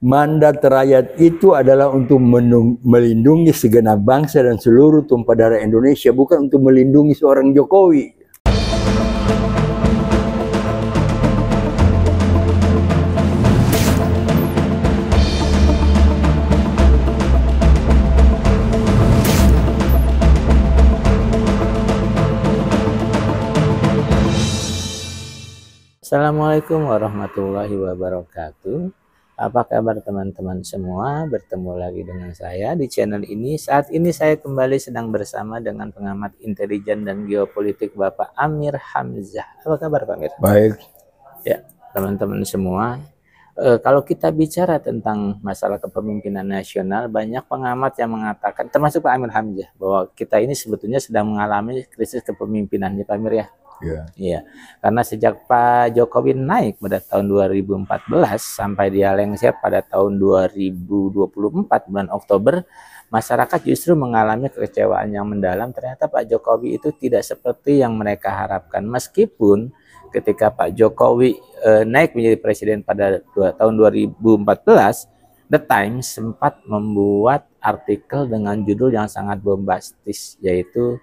Mandat rakyat itu adalah untuk melindungi segenap bangsa dan seluruh tumpah darah Indonesia, bukan untuk melindungi seorang Jokowi. Assalamualaikum warahmatullahi wabarakatuh. Apa kabar teman-teman semua? Bertemu lagi dengan saya di channel ini. Saat ini saya kembali sedang bersama dengan pengamat intelijen dan geopolitik Bapak Amir Hamzah. Apa kabar Pak Amir? Baik. Ya, teman-teman semua. Kalau kita bicara tentang masalah kepemimpinan nasional, banyak pengamat yang mengatakan, termasuk Pak Amir Hamzah, bahwa kita ini sebetulnya sedang mengalami krisis kepemimpinan, ya Pak Amir ya. Iya, karena sejak Pak Jokowi naik pada tahun 2014 sampai dia lengser pada tahun 2024 bulan Oktober, masyarakat justru mengalami kekecewaan yang mendalam. Ternyata Pak Jokowi itu tidak seperti yang mereka harapkan. Meskipun ketika Pak Jokowi naik menjadi presiden pada tahun 2014, The Times sempat membuat artikel dengan judul yang sangat bombastis, yaitu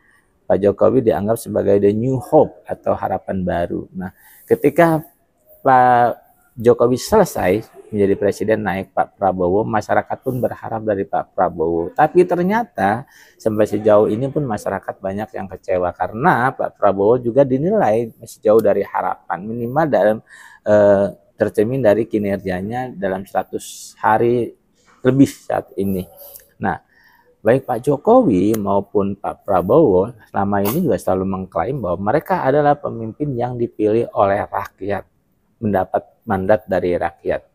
Pak Jokowi dianggap sebagai the new hope atau harapan baru. Nah, ketika Pak Jokowi selesai menjadi presiden, naik Pak Prabowo, masyarakat pun berharap dari Pak Prabowo. Tapi ternyata sampai sejauh ini pun masyarakat banyak yang kecewa karena Pak Prabowo juga dinilai masih jauh dari harapan, minimal dalam tercermin dari kinerjanya dalam 100 hari lebih saat ini. Nah, baik Pak Jokowi maupun Pak Prabowo selama ini juga selalu mengklaim bahwa mereka adalah pemimpin yang dipilih oleh rakyat, mendapat mandat dari rakyat.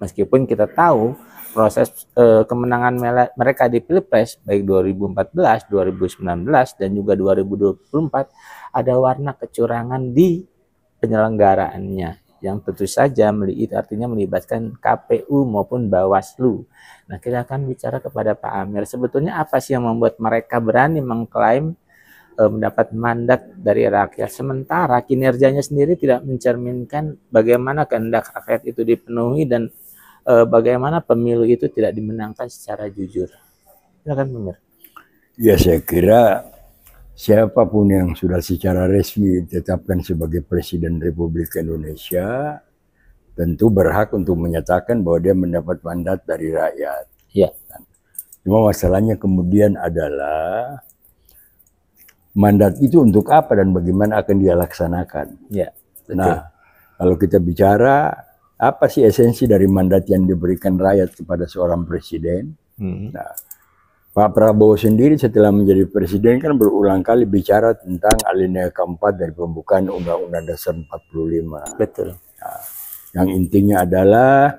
Meskipun kita tahu proses kemenangan mereka di Pilpres baik 2014, 2019 dan juga 2024 ada warna kecurangan di penyelenggaraannya, yang tentu saja artinya melibatkan KPU maupun Bawaslu. Nah, kita akan bicara kepada Pak Amir, sebetulnya apa sih yang membuat mereka berani mengklaim mendapat mandat dari rakyat, sementara kinerjanya sendiri tidak mencerminkan bagaimana kehendak rakyat itu dipenuhi dan bagaimana pemilu itu tidak dimenangkan secara jujur. Silakan Pak Amir. Ya, saya kira siapapun yang sudah secara resmi ditetapkan sebagai Presiden Republik Indonesia tentu berhak untuk menyatakan bahwa dia mendapat mandat dari rakyat. Ya. Cuma masalahnya kemudian adalah mandat itu untuk apa dan bagaimana akan dia laksanakan. Ya, betul. Nah, kalau kita bicara apa sih esensi dari mandat yang diberikan rakyat kepada seorang presiden? Nah, Pak Prabowo sendiri setelah menjadi presiden kan berulang kali bicara tentang alinea keempat dari pembukaan Undang-Undang Dasar 45. Betul. Nah, yang intinya adalah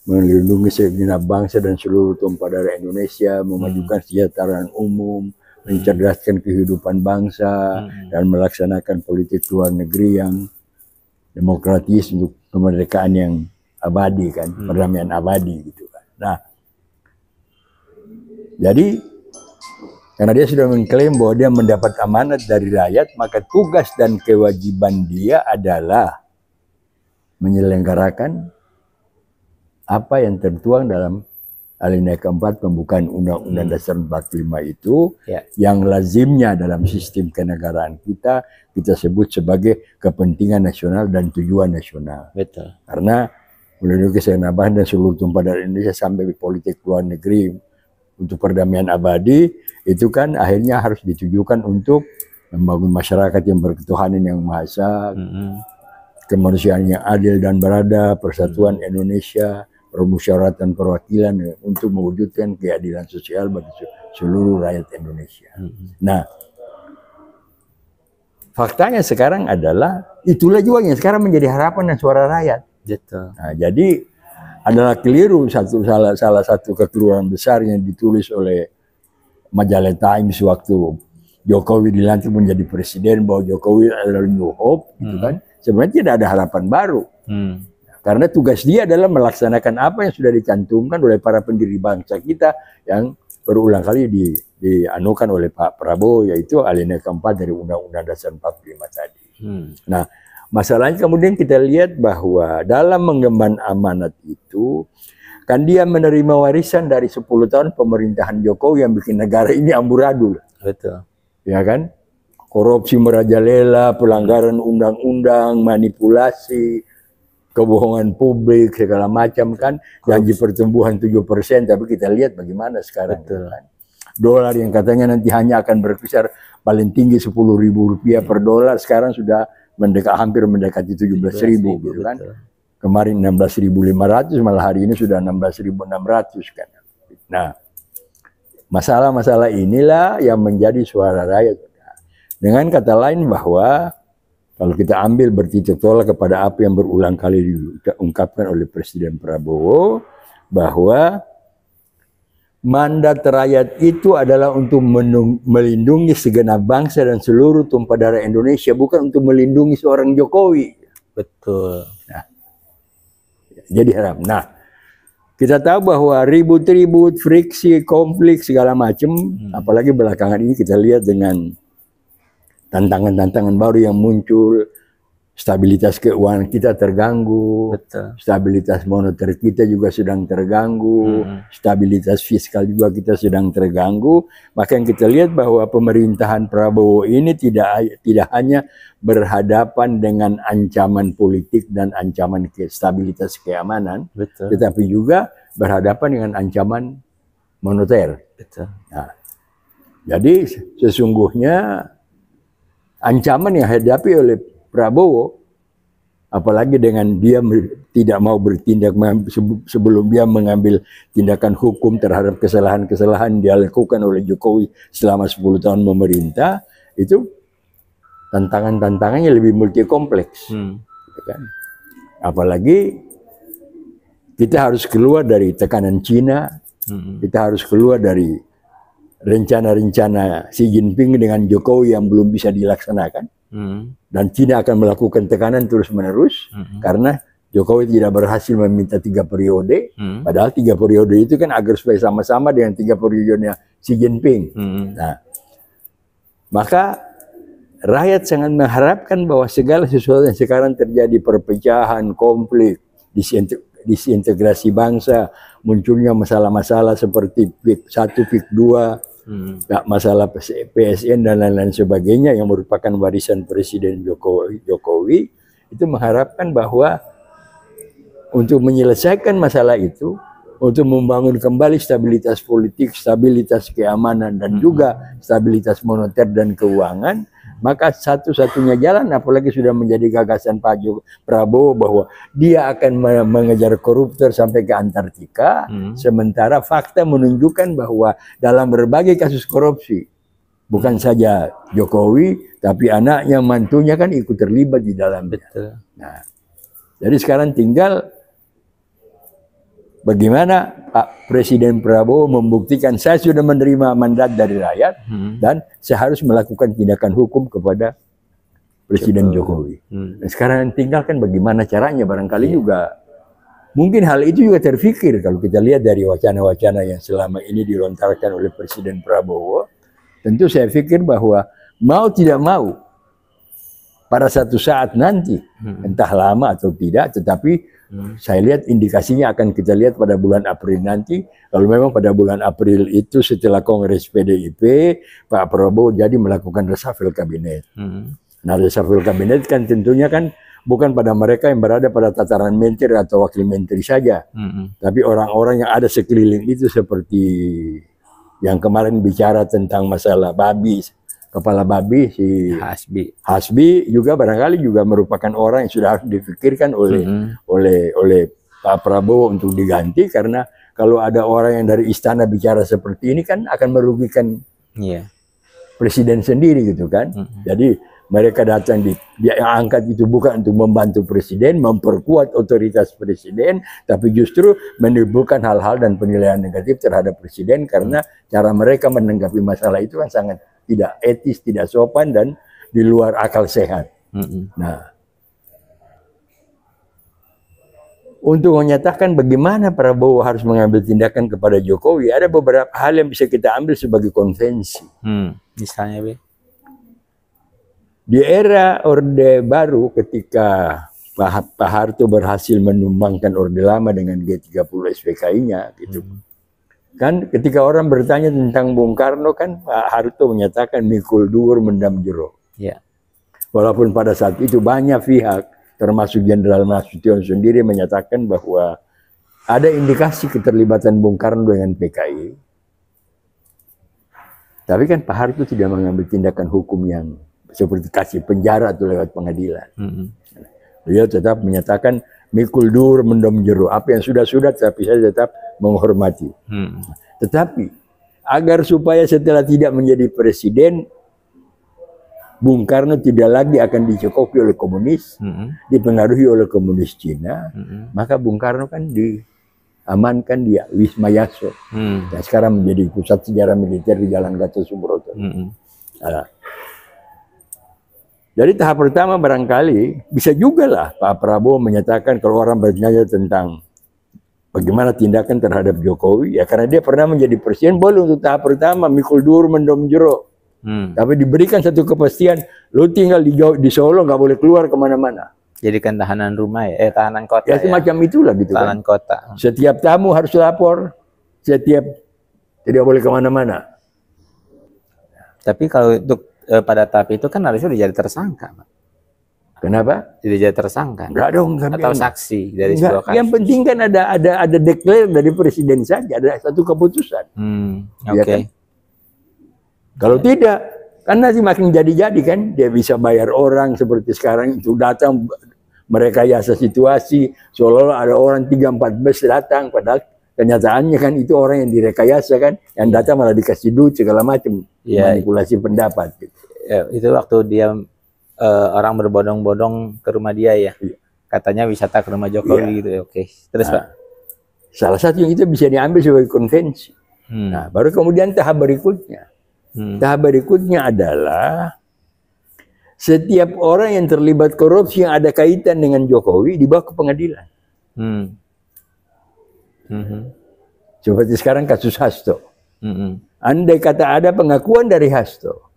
melindungi segenap bangsa dan seluruh tumpah darah Indonesia, memajukan kesejahteraan umum, mencerdaskan kehidupan bangsa, dan melaksanakan politik luar negeri yang demokratis untuk kemerdekaan yang abadi kan, perdamaian abadi gitu kan. Nah, jadi karena dia sudah mengklaim bahwa dia mendapat amanat dari rakyat, maka tugas dan kewajiban dia adalah menyelenggarakan apa yang tertuang dalam alinea keempat pembukaan Undang-Undang Dasar 45 itu, yang lazimnya dalam sistem kenegaraan kita sebut sebagai kepentingan nasional dan tujuan nasional. Betul. Karena melindungi segenap bangsa dan seluruh tumpah darah Indonesia sampai politik luar negeri untuk perdamaian abadi, itu kan akhirnya harus ditujukan untuk membangun masyarakat yang berketuhanan yang maha esa, kemanusiaan yang adil dan beradab, persatuan Indonesia, permusyawaratan perwakilan untuk mewujudkan keadilan sosial bagi seluruh rakyat Indonesia. Nah, faktanya sekarang adalah itulah juga yang sekarang menjadi harapan dan suara rakyat. Nah, jadi adalah keliru salah satu kekeliruan besar yang ditulis oleh majalah Times waktu Jokowi dilantik menjadi presiden, bahwa Jokowi adalah new hope, gitu kan. Sebenarnya tidak ada harapan baru. Karena tugas dia adalah melaksanakan apa yang sudah dicantumkan oleh para pendiri bangsa kita yang berulang kali dianukan oleh Pak Prabowo, yaitu alinea keempat dari Undang-Undang Dasar 45 tadi. Nah, masalahnya kemudian kita lihat bahwa dalam mengemban amanat itu, Kan dia menerima warisan dari 10 tahun pemerintahan Jokowi yang bikin negara ini amburadul. Betul. Ya kan? Korupsi merajalela, pelanggaran undang-undang, manipulasi, kebohongan publik, segala macam kan. Janji pertumbuhan 7%, tapi kita lihat bagaimana sekarang. Betul. Kan? Dolar yang katanya nanti hanya akan berkisar paling tinggi Rp10.000 per dolar, sekarang sudah hampir mendekati 17.000 gitu kan. Betul. Kemarin 16.500, malah hari ini sudah 16.600 kan. Nah, masalah-masalah inilah yang menjadi suara rakyat. Dengan kata lain bahwa kalau kita ambil bertitik tolak kepada apa yang berulang kali diungkapkan oleh Presiden Prabowo, bahwa mandat rakyat itu adalah untuk melindungi segenap bangsa dan seluruh tumpah darah Indonesia, bukan untuk melindungi seorang Jokowi. Betul. Nah, jadi harap. Nah, kita tahu bahwa ribut-ribut, friksi, konflik segala macam, apalagi belakangan ini kita lihat dengan tantangan-tantangan baru yang muncul, stabilitas keuangan kita terganggu, betul, stabilitas moneter kita juga sedang terganggu, stabilitas fiskal juga kita sedang terganggu. Maka yang kita lihat bahwa pemerintahan Prabowo ini tidak hanya berhadapan dengan ancaman politik dan ancaman stabilitas keamanan, betul, tetapi juga berhadapan dengan ancaman moneter. betul. Nah, jadi sesungguhnya ancaman yang dihadapi oleh Prabowo, apalagi dengan dia tidak mau bertindak sebelum dia mengambil tindakan hukum terhadap kesalahan-kesalahan dia lakukan oleh Jokowi selama 10 tahun memerintah, itu tantangan-tantangannya lebih multi kompleks. Kan? Apalagi kita harus keluar dari tekanan Cina, kita harus keluar dari rencana-rencana Xi Jinping dengan Jokowi yang belum bisa dilaksanakan. Dan Cina akan melakukan tekanan terus-menerus karena Jokowi tidak berhasil meminta 3 periode, padahal 3 periode itu kan agar supaya sama-sama dengan 3 periodenya Xi Jinping. Nah, maka rakyat sangat mengharapkan bahwa segala sesuatu yang sekarang terjadi, perpecahan, konflik, disintegrasi bangsa, munculnya masalah-masalah seperti PIK 1, PIK 2, masalah PSN dan lain-lain sebagainya yang merupakan warisan Presiden Jokowi, itu mengharapkan bahwa untuk menyelesaikan masalah itu, untuk membangun kembali stabilitas politik, stabilitas keamanan, dan juga stabilitas moneter dan keuangan, maka satu-satunya jalan, apalagi sudah menjadi gagasan Pak Prabowo bahwa dia akan mengejar koruptor sampai ke Antartika, sementara fakta menunjukkan bahwa dalam berbagai kasus korupsi, bukan saja Jokowi, tapi anaknya, mantunya kan ikut terlibat di dalamnya. Nah, jadi sekarang tinggal bagaimana Pak Presiden Prabowo membuktikan saya sudah menerima mandat dari rakyat dan saya harus melakukan tindakan hukum kepada Presiden Jokowi. Dan sekarang tinggalkan bagaimana caranya, barangkali juga mungkin hal itu juga terfikir kalau kita lihat dari wacana-wacana yang selama ini dilontarkan oleh Presiden Prabowo. Tentu saya pikir bahwa mau tidak mau pada satu saat nanti, entah lama atau tidak, tetapi saya lihat indikasinya akan kita lihat pada bulan April nanti. Kalau memang pada bulan April itu setelah Kongres PDIP, Pak Prabowo jadi melakukan reshuffle kabinet. Nah, reshuffle kabinet kan tentunya kan bukan pada mereka yang berada pada tataran menteri atau wakil menteri saja, tapi orang-orang yang ada sekeliling itu, seperti yang kemarin bicara tentang masalah babi, kepala babi si Hasbi juga barangkali juga merupakan orang yang sudah harus difikirkan oleh Pak Prabowo untuk diganti, karena kalau ada orang yang dari istana bicara seperti ini kan akan merugikan presiden sendiri gitu kan. Jadi mereka datang dia yang angkat itu bukan untuk membantu presiden, memperkuat otoritas presiden, tapi justru menimbulkan hal-hal dan penilaian negatif terhadap presiden, karena cara mereka menanggapi masalah itu kan sangat tidak etis, tidak sopan, dan di luar akal sehat. Nah, untuk menyatakan bagaimana Prabowo harus mengambil tindakan kepada Jokowi, ada beberapa hal yang bisa kita ambil sebagai konvensi. Misalnya, di era Orde Baru, ketika Pak Harto berhasil menumbangkan Orde Lama dengan G30 SPKI-nya gitu. Kan ketika orang bertanya tentang Bung Karno kan Pak Harto menyatakan mikul dur mendam jero. Ya. Walaupun pada saat itu banyak pihak termasuk Jenderal Nasution sendiri menyatakan bahwa ada indikasi keterlibatan Bung Karno dengan PKI. Tapi kan Pak Harto tidak mengambil tindakan hukum yang seperti kasih penjara atau lewat pengadilan. Beliau tetap menyatakan mikul dur mendom jero. Apa yang sudah-sudah, tapi saya tetap menghormati. Tetapi agar supaya setelah tidak menjadi presiden, Bung Karno tidak lagi akan dicokoki oleh komunis, dipengaruhi oleh komunis Cina, maka Bung Karno kan diamankan di Wisma Yaso. Dan sekarang menjadi pusat sejarah militer di Jalan Gatot Subroto. Nah, jadi tahap pertama barangkali bisa juga lah Pak Prabowo menyatakan kalau orang bertanya tentang bagaimana tindakan terhadap Jokowi, ya karena dia pernah menjadi presiden, boleh untuk tahap pertama mikul dur mendom jero. Tapi diberikan satu kepastian, lo tinggal di Solo nggak boleh keluar kemana-mana. Jadikan tahanan rumah ya, tahanan kota ya. Semacam itulah gitu tahanan kan. Kota. Setiap tamu harus lapor, tidak boleh kemana-mana. Tapi kalau untuk pada tahap itu kan harusnya sudah jadi tersangka, Pak. Kenapa? Tidak jadi tersangka. Enggak dong. Atau saksi dari sebuah kasus. Yang penting kan ada declare dari presiden saja, ada satu keputusan. Oke. Ya kan? Kalau tidak, kan nanti makin jadi-jadi kan, dia bisa bayar orang seperti sekarang itu datang merekayasa situasi, seolah-olah ada orang 3-4 bus datang, padahal kenyataannya kan itu orang yang direkayasa kan, yang datang malah dikasih duit segala macam, manipulasi pendapat. Gitu. Ya, itu waktu dia orang berbondong-bondong ke rumah dia ya, katanya wisata ke rumah Jokowi gitu. Oke, terus Pak? Salah satu yang itu bisa diambil sebagai konvensi. Nah, baru kemudian tahap berikutnya. Tahap berikutnya adalah setiap orang yang terlibat korupsi yang ada kaitan dengan Jokowi dibawa ke pengadilan. Seperti sekarang kasus Hasto. Andai kata ada pengakuan dari Hasto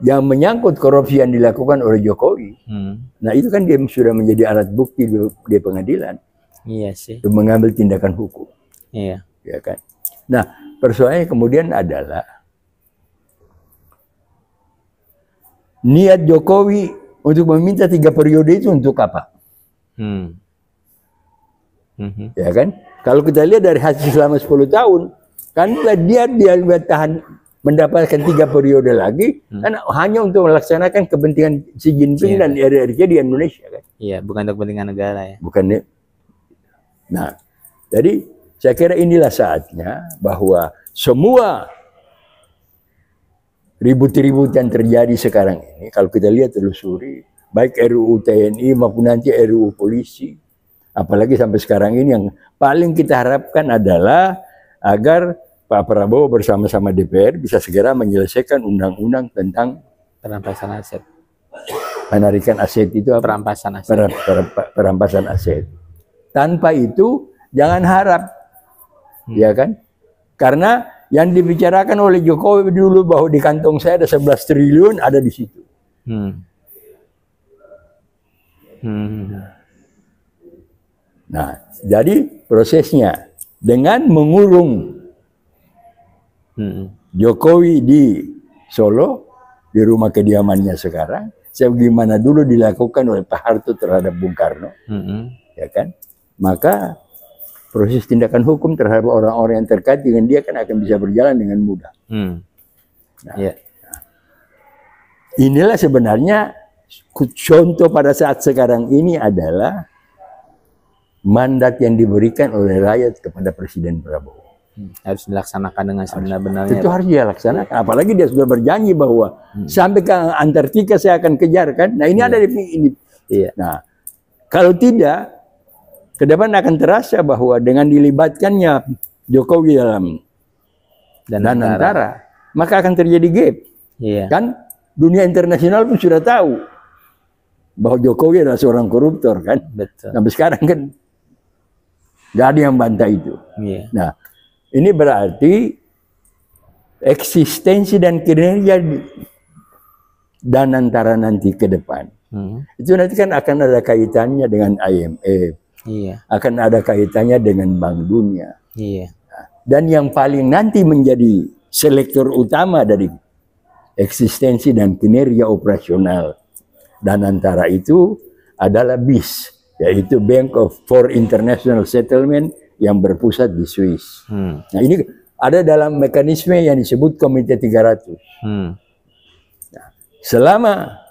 yang menyangkut korupsi yang dilakukan oleh Jokowi, nah itu kan dia sudah menjadi alat bukti di pengadilan. Iya sih. Untuk mengambil tindakan hukum. Iya. Ya kan. Nah, persoalannya kemudian adalah niat Jokowi untuk meminta 3 periode itu untuk apa? Ya kan? Kalau kita lihat dari hasil selama 10 tahun, kan dia tahan mendapatkan 3 periode lagi, kan hanya untuk melaksanakan kepentingan Xi Jinping dan RRC di Indonesia kan? Iya, bukan untuk kepentingan negara ya. Bukan. Nah, jadi saya kira inilah saatnya bahwa semua ribut-ribut yang terjadi sekarang ini, kalau kita lihat telusuri, baik RUU TNI maupun nanti RUU polisi, apalagi sampai sekarang ini yang paling kita harapkan adalah agar Pak Prabowo bersama-sama DPR bisa segera menyelesaikan undang-undang tentang perampasan aset. Penarikan aset itu apa? Perampasan aset. Perampasan aset. Tanpa itu jangan harap. Ya kan? Karena yang dibicarakan oleh Jokowi dulu bahwa di kantong saya ada 11 triliun ada di situ. Nah, jadi prosesnya dengan mengurung Jokowi di Solo, di rumah kediamannya sekarang, sebagaimana dulu dilakukan oleh Pak Harto terhadap Bung Karno, ya kan? Maka proses tindakan hukum terhadap orang-orang yang terkait dengan dia kan akan bisa berjalan dengan mudah. Inilah sebenarnya contoh pada saat sekarang ini adalah mandat yang diberikan oleh rakyat kepada Presiden Prabowo. Harus dilaksanakan dengan sebenar-benarnya. Itu harus dilaksanakan. Apalagi dia sudah berjanji bahwa sampai ke Antartika saya akan kejar kan. Nah ini ada di ini. Nah kalau tidak, ke depan akan terasa bahwa dengan dilibatkannya Jokowi dalam Danantara, maka akan terjadi gap. Kan dunia internasional pun sudah tahu bahwa Jokowi adalah seorang koruptor kan. Betul. Sampai sekarang kan nggak ada yang bantah itu. Nah ini berarti eksistensi dan kinerja dan antara nanti ke depan. Itu nanti kan akan ada kaitannya dengan IMF. Iya. Akan ada kaitannya dengan Bank Dunia. Iya. Dan yang paling nanti menjadi selektor utama dari eksistensi dan kinerja operasional dan antara itu adalah BIS, yaitu Bank for International Settlement yang berpusat di Swiss. Nah ini ada dalam mekanisme yang disebut Komite 300. Nah, selama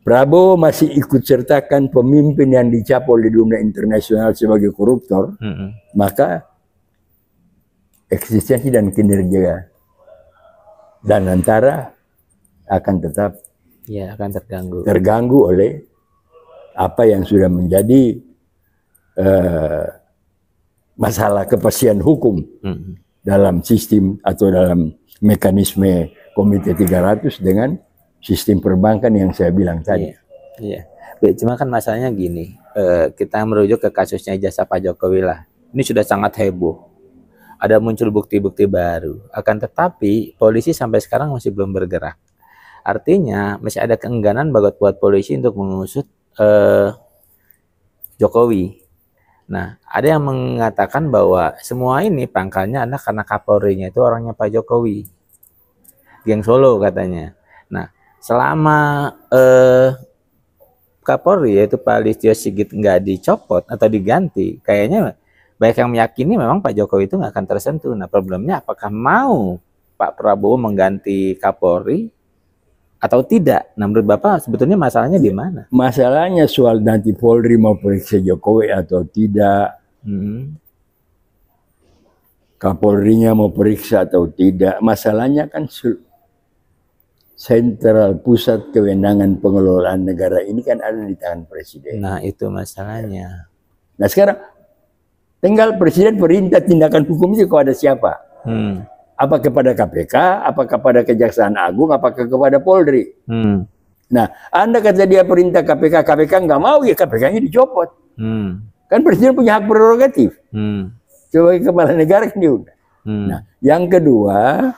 Prabowo masih ikut sertakan pemimpin yang dicap oleh dunia internasional sebagai koruptor, maka eksistensi dan kinerja dan antara akan tetap akan terganggu oleh apa yang sudah menjadi masalah kepastian hukum dalam sistem atau dalam mekanisme Komite 300 dengan sistem perbankan yang saya bilang tadi. Iya. Cuma kan masalahnya gini, kita merujuk ke kasusnya ijazah Pak Jokowi lah. Ini sudah sangat heboh. Ada muncul bukti-bukti baru. Akan tetapi polisi sampai sekarang masih belum bergerak. Artinya masih ada keengganan buat polisi untuk mengusut Jokowi. Nah, ada yang mengatakan bahwa semua ini pangkalnya adalah karena Kapolrinya itu orangnya Pak Jokowi. Geng Solo katanya. Nah, selama Kapolri yaitu Pak Listio Sigit nggak dicopot atau diganti, kayaknya banyak yang meyakini memang Pak Jokowi itu nggak akan tersentuh. Nah, problemnya apakah mau Pak Prabowo mengganti Kapolri atau tidak? Nah, menurut Bapak sebetulnya masalahnya di mana? Masalahnya soal nanti Polri mau periksa Jokowi atau tidak, Kapolrinya mau periksa atau tidak, masalahnya kan sentral pusat kewenangan pengelolaan negara ini kan ada di tangan presiden. Nah, itu masalahnya. Nah, sekarang tinggal presiden perintah tindakan hukum itu kepada siapa? Apa kepada KPK, apa kepada Kejaksaan Agung, apakah kepada Polri? Nah, Anda kata dia perintah KPK, KPK nggak mau, ya KPK-nya dicopot. Kan presiden punya hak prerogatif. Sebagai kepala negara kan dia udah. Nah, yang kedua,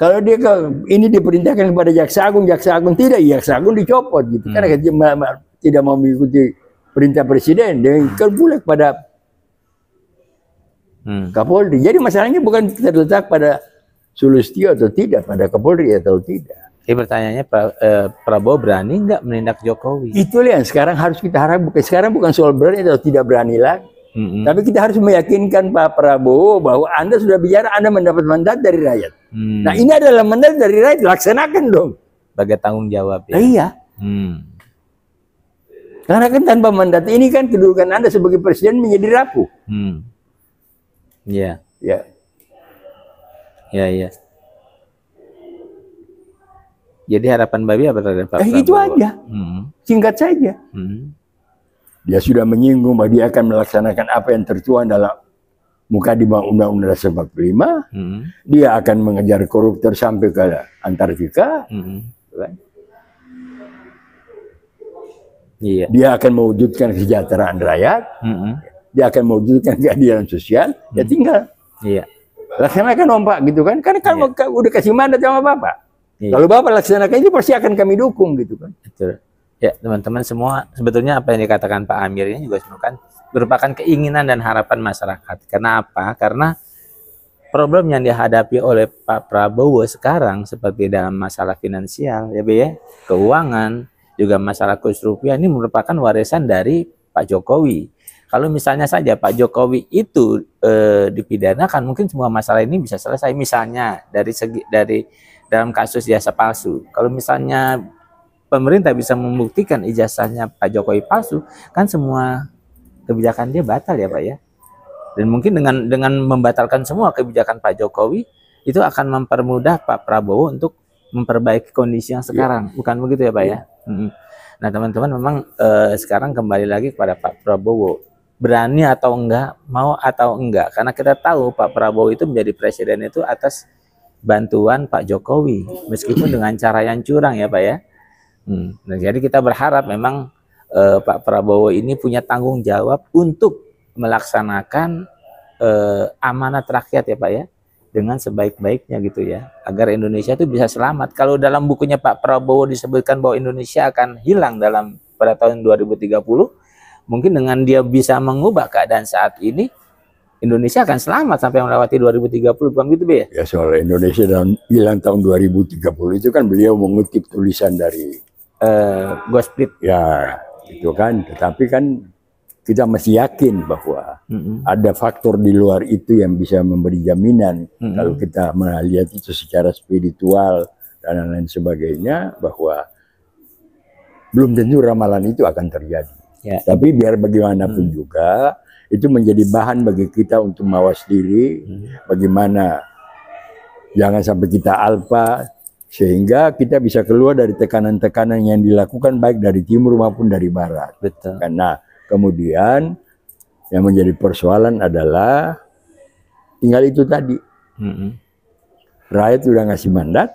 kalau dia ini diperintahkan kepada Jaksa Agung tidak, Jaksa Agung dicopot gitu. Karena dia tidak mau mengikuti perintah presiden, dia kan pula kepada Kapolri. Jadi masalahnya bukan terletak pada Sulistyo atau tidak, pada Kapolri atau tidak. Jadi pertanyaannya Prabowo berani nggak menindak Jokowi? Itulah yang sekarang harus kita harap. Sekarang bukan soal berani atau tidak berani lagi. Tapi kita harus meyakinkan Pak Prabowo bahwa Anda sudah bicara, Anda mendapat mandat dari rakyat. Nah, ini adalah mandat dari rakyat, laksanakan dong. Sebagai tanggung jawab ya. Iya. Karena kan tanpa mandat ini kan kedudukan Anda sebagai presiden menjadi rapuh. Iya. Ya. Iya. Jadi harapan Babi apa terhadap Pak Prabowo? Itu aja. Singkat saja. Dia sudah menyinggung bahwa dia akan melaksanakan apa yang tertuang dalam Mukadimah Undang-Undang Dasar 45. Dia akan mengejar koruptor sampai ke Antartika. Iya. Dia akan mewujudkan kesejahteraan rakyat. Dia akan mewujudkan keadilan sosial. Ya tinggal. Iya. Laksanakan Om Pak gitu kan. Karena kan udah kasih mandat sama Bapak. Iya. Kalau Bapak laksanakan itu pasti akan kami dukung gitu kan. Betul. Ya, teman-teman semua, sebetulnya apa yang dikatakan Pak Amir ini juga merupakan keinginan dan harapan masyarakat. Karena apa? Karena problem yang dihadapi oleh Pak Prabowo sekarang seperti dalam masalah finansial, keuangan, juga masalah kurs rupiah ini merupakan warisan dari Pak Jokowi. Kalau misalnya saja Pak Jokowi itu dipidanakan, mungkin semua masalah ini bisa selesai. Misalnya dari dalam kasus jasa palsu. Kalau misalnya pemerintah bisa membuktikan ijazahnya Pak Jokowi palsu, kan semua kebijakan dia batal ya Pak ya. Dan mungkin dengan membatalkan semua kebijakan Pak Jokowi, itu akan mempermudah Pak Prabowo untuk memperbaiki kondisi yang sekarang. Bukan begitu ya Pak ya? Nah teman-teman, memang sekarang kembali lagi kepada Pak Prabowo. Berani atau enggak, mau atau enggak. Karena kita tahu Pak Prabowo itu menjadi presiden itu atas bantuan Pak Jokowi. Meskipun dengan cara yang curang ya Pak ya. Nah, jadi kita berharap memang Pak Prabowo ini punya tanggung jawab untuk melaksanakan amanat rakyat ya Pak ya, dengan sebaik-baiknya gitu ya, agar Indonesia itu bisa selamat. Kalau dalam bukunya Pak Prabowo disebutkan bahwa Indonesia akan hilang pada tahun 2030, mungkin dengan dia bisa mengubah keadaan saat ini, Indonesia akan selamat sampai melewati 2030, bukan gitu, Be? Ya, soal Indonesia hilang tahun 2030 itu kan beliau mengutip tulisan dari Gosplit. Ya, itu kan. Tetapi kan kita masih yakin bahwa ada faktor di luar itu yang bisa memberi jaminan kalau kita melihat itu secara spiritual dan lain sebagainya, bahwa belum tentu ramalan itu akan terjadi. Ya. Tapi biar bagaimanapun juga itu menjadi bahan bagi kita untuk mawas diri, bagaimana jangan sampai kita alpa, sehingga kita bisa keluar dari tekanan-tekanan yang dilakukan baik dari timur maupun dari barat. Betul. Karena kemudian yang menjadi persoalan adalah tinggal itu tadi. Rakyat sudah ngasih mandat,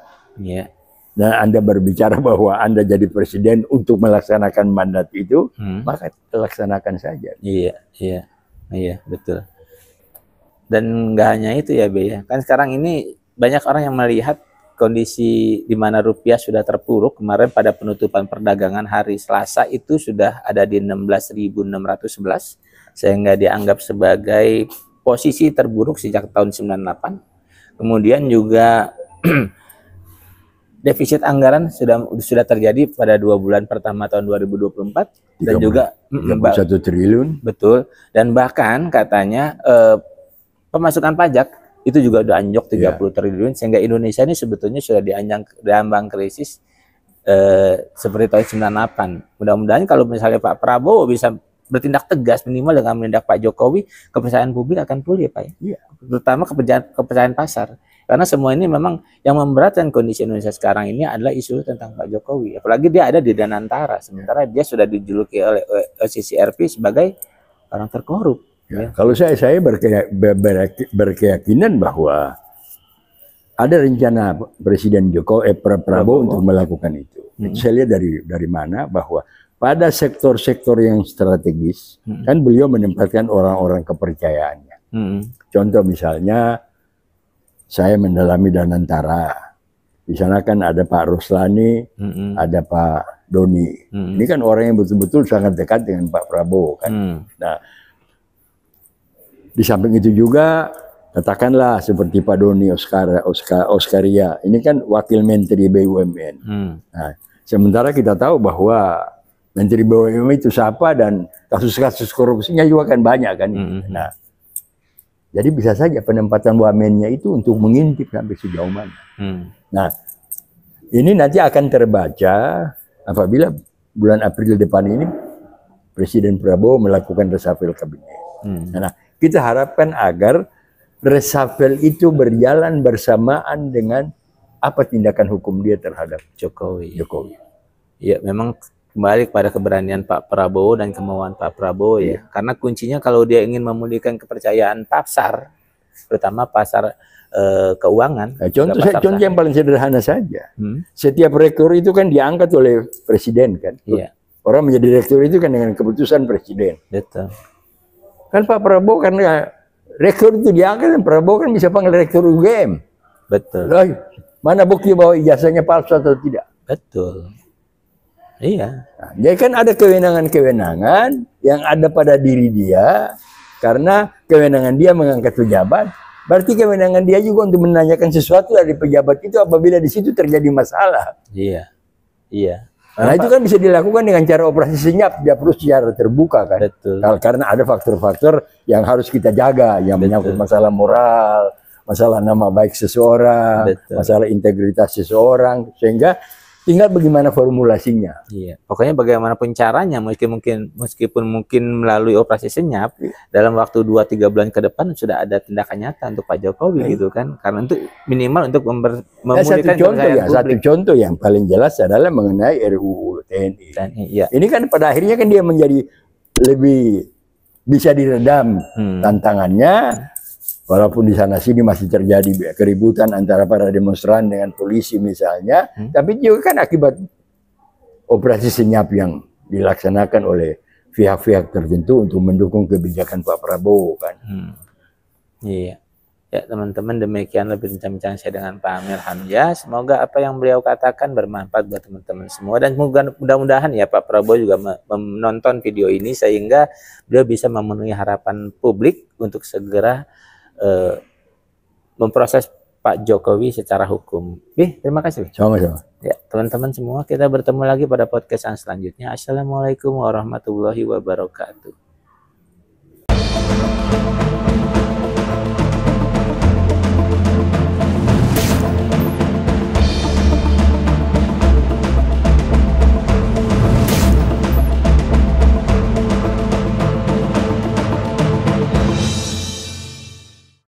dan Anda berbicara bahwa Anda jadi presiden untuk melaksanakan mandat itu, maka laksanakan saja. Iya, betul. Dan nggak hanya itu ya, Be, ya. Kan sekarang ini banyak orang yang melihat kondisi di mana rupiah sudah terpuruk. Kemarin pada penutupan perdagangan hari Selasa itu sudah ada di 16.611, sehingga dianggap sebagai posisi terburuk sejak tahun 98. Kemudian juga defisit anggaran sudah terjadi pada 2 bulan pertama tahun 2024 dan juga 1 triliun. Betul. Dan bahkan katanya pemasukan pajak itu juga udah anjlok 30 triliun, sehingga Indonesia ini sebetulnya sudah diambang krisis seperti tahun 98. Mudah-mudahan kalau misalnya Pak Prabowo bisa bertindak tegas minimal dengan menindak Pak Jokowi, kepercayaan publik akan pulih, Pak. Ya? Terutama kepercayaan pasar. Karena semua ini memang yang memberatkan kondisi Indonesia sekarang ini adalah isu tentang Pak Jokowi. Apalagi dia ada di Danantara, sementara dia sudah dijuluki oleh CCRP sebagai orang terkorup. Ya, kalau saya berkeyakinan bahwa ada rencana Presiden Prabowo untuk melakukan itu. Saya lihat dari mana bahwa pada sektor-sektor yang strategis kan beliau menempatkan orang-orang kepercayaannya. Contoh misalnya saya mendalami Danantara. Di sana kan ada Pak Roslani, ada Pak Doni. Ini kan orang yang betul-betul sangat dekat dengan Pak Prabowo kan. Nah, di samping itu juga katakanlah seperti Pak Doni Oskaria, ini kan wakil Menteri BUMN. Nah, sementara kita tahu bahwa Menteri BUMN itu siapa dan kasus-kasus korupsinya juga kan banyak kan. Nah, jadi bisa saja penempatan wamennya itu untuk mengintip sampai sejauh mana. Nah, ini nanti akan terbaca apabila bulan April depan ini Presiden Prabowo melakukan reshuffle kabinet. Nah, kita harapkan agar reshuffle itu berjalan bersamaan dengan apa tindakan hukum dia terhadap Jokowi. Ya, memang kembali kepada keberanian Pak Prabowo dan kemauan Pak Prabowo ya. Karena kuncinya kalau dia ingin memulihkan kepercayaan pasar, terutama pasar keuangan. Nah, contoh yang paling sederhana saja. Setiap rektor itu kan diangkat oleh presiden kan. Orang menjadi rektor itu kan dengan keputusan presiden. Betul. Kan Pak Prabowo karena rektor itu diangkat, dan Prabowo kan bisa panggil rektor UGM. Betul. Loh, mana bukti bahwa ijazahnya palsu atau tidak? Betul. Iya. Nah, jadi kan ada kewenangan-kewenangan yang ada pada diri dia, karena kewenangan dia mengangkat pejabat, berarti kewenangan dia juga untuk menanyakan sesuatu dari pejabat itu apabila di situ terjadi masalah. Iya. Nah, itu kan bisa dilakukan dengan cara operasi senyap, dia perlu secara terbuka kan. Betul. Karena ada faktor-faktor yang harus kita jaga, yang menyangkut masalah moral, masalah nama baik seseorang, masalah integritas seseorang, sehingga tinggal bagaimana formulasinya. Iya. Pokoknya bagaimanapun caranya, meskipun mungkin melalui operasi senyap, dalam waktu 2-3 bulan ke depan sudah ada tindakan nyata untuk Pak Jokowi gitu kan. Karena untuk minimal untuk memulihkan satu contoh yang paling jelas adalah mengenai RUU TNI. Ini kan pada akhirnya kan dia menjadi lebih bisa diredam tantangannya. Walaupun di sana sini masih terjadi keributan antara para demonstran dengan polisi misalnya, tapi juga kan akibat operasi senyap yang dilaksanakan oleh pihak-pihak tertentu untuk mendukung kebijakan Pak Prabowo kan. Iya. Ya teman-teman, demikianlah bincang-bincang saya dengan Pak Amir Hamzah. Semoga apa yang beliau katakan bermanfaat buat teman-teman semua, dan mudah-mudahan ya Pak Prabowo juga menonton video ini sehingga beliau bisa memenuhi harapan publik untuk segera memproses Pak Jokowi secara hukum. Terima kasih. Sama-sama. Ya teman-teman semua, kita bertemu lagi pada podcast yang selanjutnya. Assalamualaikum warahmatullahi wabarakatuh.